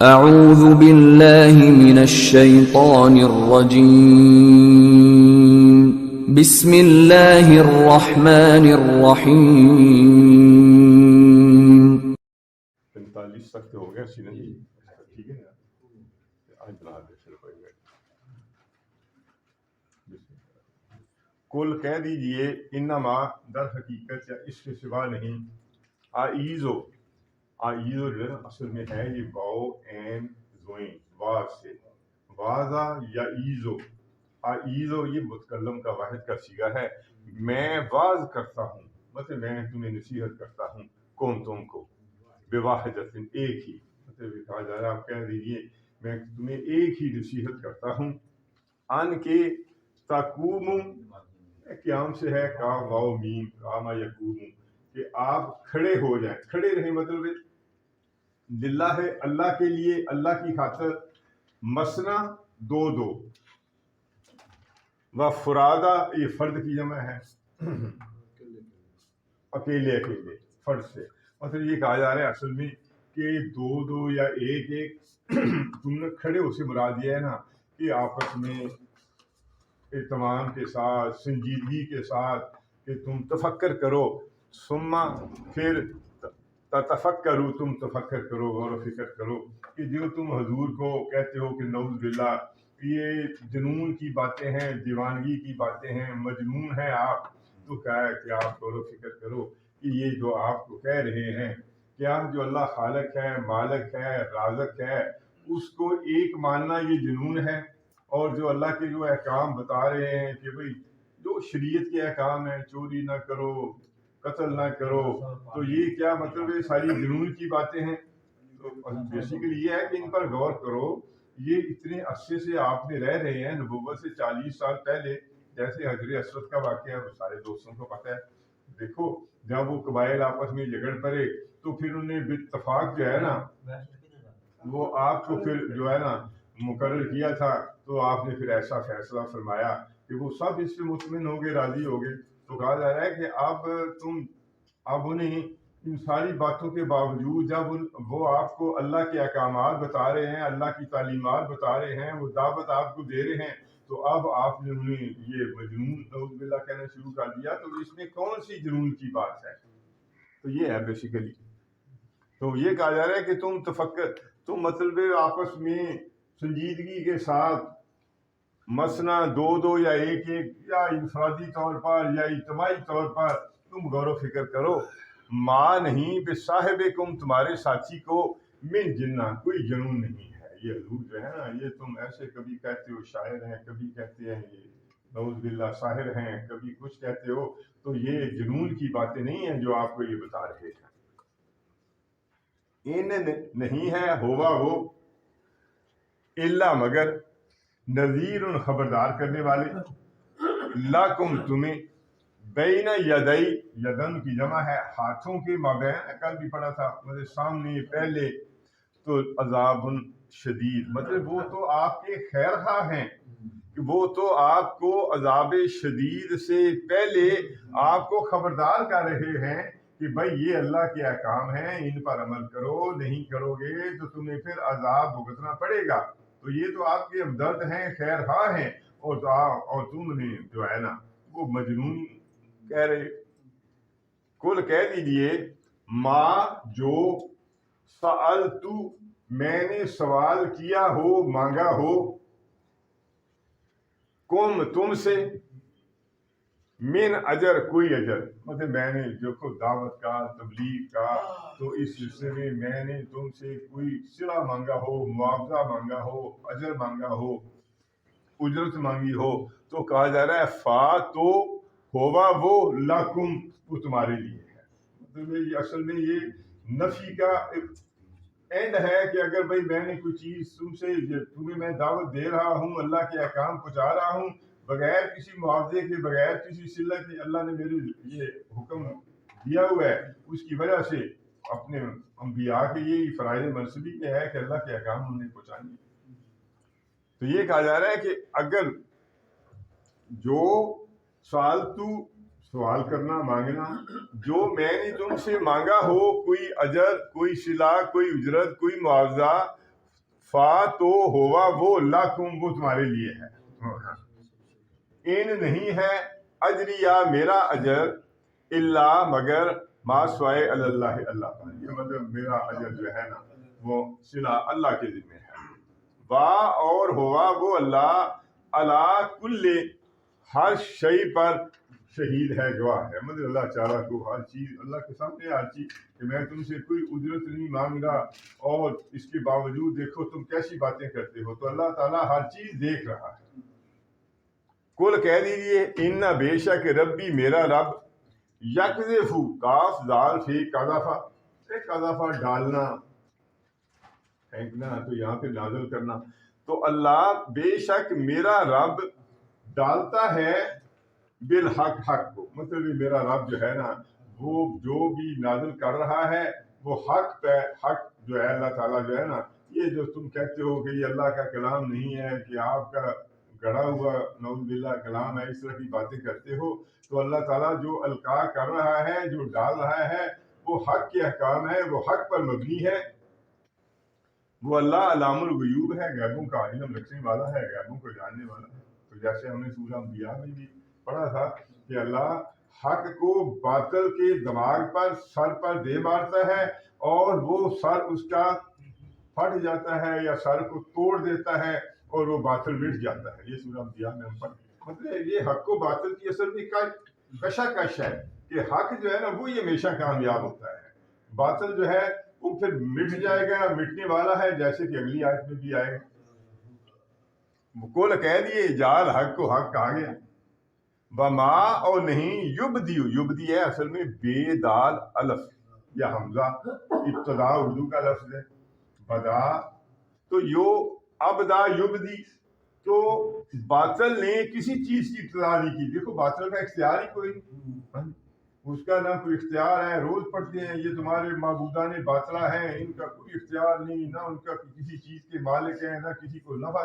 اعوذ باللہ من الشیطان الرجیم بسم اللہ الرحمن الرحیم 45 تک ہو گیا سینا جی، ٹھیک ہے نا؟ آج بنا دے پھر کوئی گئے کل کہہ دیجئے انما در حقیقت یا اس کے سوا نہیں آئیزو جو ہے نا اصل میں ہے یہ واو این زوئیں واز سے وازا یا ایزو یہ متکلم کا واحد کا صیغہ ہے۔ میں واز کرتا ہوں، مطلب میں تمہیں نصیحت کرتا ہوں، کون تم کو بواحدۃ ایک ہی، مطلب کہا جا رہا ہے آپ کہہ دیجئے میں تمہیں ایک ہی نصیحت کرتا ہوں، ان کے تقوم قیام سے ہے کاف واو میم قام یقوم کہ آپ کھڑے ہو جائیں، کھڑے رہیں، مطلب للہ ہے اللہ کے لیے، اللہ کی خاطر، مسنا دو دو و فرادہ یہ فرد کی جمع ہے، اکیلے اکیلے فرد سے، مطلب یہ کہا جا رہا ہے اصل میں کہ دو دو یا ایک ایک تم نے کھڑے ہو سے مراد یہ ہے نا کہ آپس میں اہتمام کے ساتھ سنجیدگی کے ساتھ کہ تم تفکر کرو، ثم پھر تفکرو تم تفکر کرو، غور و فکر کرو کہ جو تم حضور کو کہتے ہو کہ نعوذ باللہ یہ جنون کی باتیں ہیں، دیوانگی کی باتیں ہیں، مجنون ہے آپ، تو کیا ہے کہ آپ غور و فکر کرو کہ یہ جو آپ کو کہہ رہے ہیں کیا جو اللہ خالق ہے، مالک ہے، رازق ہے، اس کو ایک ماننا یہ جنون ہے، اور جو اللہ کے جو احکام بتا رہے ہیں کہ بھئی جو شریعت کے احکام ہیں، چوری نہ کرو، قتل نہ کرو، تو یہ کیا مطلب ہے ساری جنون کی باتیں ہیں۔ تو بیسیکلی یہ ہے کہ ان پر غور کرو، یہ اتنے عرصے سے آپ نے رہ رہے ہیں، نبوت سے 40 سال پہلے، جیسے حجر اسود کا واقعہ وہ سارے دوستوں کو پتہ ہے، دیکھو جب وہ قبائل آپس میں جھگڑ پڑے تو پھر انہیں باتفاق جو ہے نا وہ آپ کو پھر جو ہے نا مقرر کیا تھا، تو آپ نے پھر ایسا فیصلہ فرمایا کہ وہ سب اس سے مطمئن ہو گئے، راضی ہو گئے۔ تو کہا جا رہا ہے کہ اب انہیں ان ساری باتوں کے باوجود جب وہ آپ کو اللہ کے احکامات بتا رہے ہیں، اللہ کی تعلیمات بتا رہے ہیں، وہ دعوت آپ کو دے رہے ہیں، تو اب آپ نے انہیں یہ مجنون نعوذ باللہ کہنا شروع کر دیا، تو اس میں کون سی جنون کی بات ہے؟ تو یہ ہے بیسیکلی، تو یہ کہا جا رہا ہے کہ تم مطلب آپس میں سنجیدگی کے ساتھ مسنا دو دو یا ایک ایک یا انفرادی طور پر یا اجتماعی طور پر تم غور و فکر کرو، ماں نہیں بے صاحب کم تمہارے ساتھی کو من جنہ کوئی جنون نہیں ہے۔ یہ حضور جو ہے نا یہ تم ایسے کبھی کہتے ہو شاعر ہیں، کبھی کہتے ہیں یہ نعوذ باللہ ساحر ہیں، کبھی کچھ کہتے ہو، تو یہ جنون کی باتیں نہیں ہیں جو آپ کو یہ بتا رہے ہیں۔ ان نہیں ہے ہوا وہ الا مگر نذیر خبردار کرنے والے، لاکم تمہیں بین یدئی یدن کی جمع ہے ہاتھوں کے مابین، کل بھی پڑھا تھا مطلب سامنے پہلے، تو عذاب شدید مطلب وہ تو آپ کے خیر خواہ ہیں، کہ وہ تو آپ کو عذاب شدید سے پہلے آپ کو خبردار کر رہے ہیں کہ بھائی یہ اللہ کے احکام ہیں، ان پر عمل کرو، نہیں کرو گے تو تمہیں پھر عذاب بھگتنا پڑے گا۔ تو یہ تو آپ کے ہمدرد ہیں، خیر خواہ ہیں، اور تم نے جو ہے نا وہ مجنون کہہ رہے۔ کل کہہ دیجئے ما جو سألتو میں نے سوال کیا ہو، مانگا ہو، تم سے، من اجر کوئی اجر، مطلب میں نے جو کو دعوت کا تبلیغ کا، تو اس سلسلے میں میں نے تم سے کوئی صلہ مانگا ہو، معاوضہ مانگا ہو، اجر مانگا ہو، اجرت مانگی ہو، تو کہا جا رہا ہے فا تو ہوا وہ لکم وہ تمہارے لیے ہے، مطلب یہ اصل میں یہ نفی کا اینڈ ہے کہ اگر بھئی میں نے کوئی چیز تمہیں میں دعوت دے رہا ہوں، اللہ کے احکام پہنچا رہا ہوں، بغیر کسی معاوضے کے، بغیر کسی صلہ کے، اللہ نے میرے یہ حکم دیا ہوا ہے، اس کی وجہ سے اپنے انبیاء کے یہ فرائض منصبی کے ہے کہ اللہ کے احکام انہیں پہنچائیں۔ تو یہ کہا جا رہا ہے کہ اگر جو سوال کرنا، مانگنا، جو میں نے تم سے مانگا ہو، کوئی اجر، کوئی صلہ، کوئی اجرت، کوئی معاوضہ، فا تو ہوا وہ لکم وہ تمہارے لیے ہے، ان نہیں ہے اجریا میرا اجر اللہ مگر ما سوائے اللہ اللہ پر، یہ مطلب میرا اجر جو ہے نا وہ صلہ اللہ کے ذمہ ہے، وا اور ہوا وہ اللہ اللہ کل ہر شے پر شہید ہے، گواہ ہے، مطلب اللہ تعالیٰ کو ہر چیز، اللہ کے سامنے ہر چیز، کہ میں تم سے کوئی اجرت نہیں مانگ رہا اور اس کے باوجود دیکھو تم کیسی باتیں کرتے ہو، تو اللہ تعالیٰ ہر چیز دیکھ رہا ہے۔ کل کہہ دیجیے ان بے شک ربی میرا رب یکذف کاف دال فی قذفہ، ایک قذفہ ڈالنا پھینکنا، تو یہاں پہ نازل کرنا، تو اللہ بے شک میرا رب ڈالتا ہے بالحق حق کو، مطلب یہ میرا رب جو ہے نا وہ جو بھی نازل کر رہا ہے وہ حق پہ حق جو ہے، اللہ تعالیٰ جو ہے نا، یہ جو تم کہتے ہو کہ یہ اللہ کا کلام نہیں ہے، کہ آپ کا گڑا ہوا نعوذ باللہ کلام ہے، اس طرح کی باتیں کرتے ہو، تو اللہ تعالیٰ جو القاء کر رہا ہے، جو ڈال رہا ہے، وہ حق کے احکام ہے، وہ حق پر مبنی ہے، وہ اللہ علام الغیوب ہے، غیبوں کا علم رکھنے والا ہے، غیبوں کو جاننے والا ہے۔ تو جیسے ہم نے سورہ انبیاء میں بھی پڑھا تھا کہ اللہ حق کو باطل کے دماغ پر سر پر دے مارتا ہے اور وہ سر اس کا پھٹ جاتا ہے یا سر کو توڑ دیتا ہے اور وہ باطل مٹ جاتا ہے، یہ سورہ انبیاء میں ہم پڑھتے، مطلب یہ حق و باطل کی اصل میں کشاکش ہے کہ حق جو ہے نا وہ یہ ہمیشہ کامیاب ہوتا ہے، باطل جو ہے وہ پھر مٹ جائے گا، مٹنے والا ہے، جیسے کہ اگلی آیت میں بھی آئے گا۔ کل کہہ دیے جال حق کو حق کہا گیا، وما اور نہیں یبدیو، یبدی ہے اصل میں بے دال الف یا حمزہ، ابتدا اردو کا لفظ ہے، بدا تو یو ابدا یبدی، تو باطل نے کسی چیز کی ابتدا نہیں کی، دیکھو باطل کا اختیار ہی کوئی نہیں، اس کا نہ کوئی اختیار ہے، روز پڑھتے ہیں یہ تمہارے معبودان باطلہ ہیں، ان کا کوئی اختیار نہیں، نہ ان کا کسی چیز کے مالک ہیں، نہ کسی کو نفع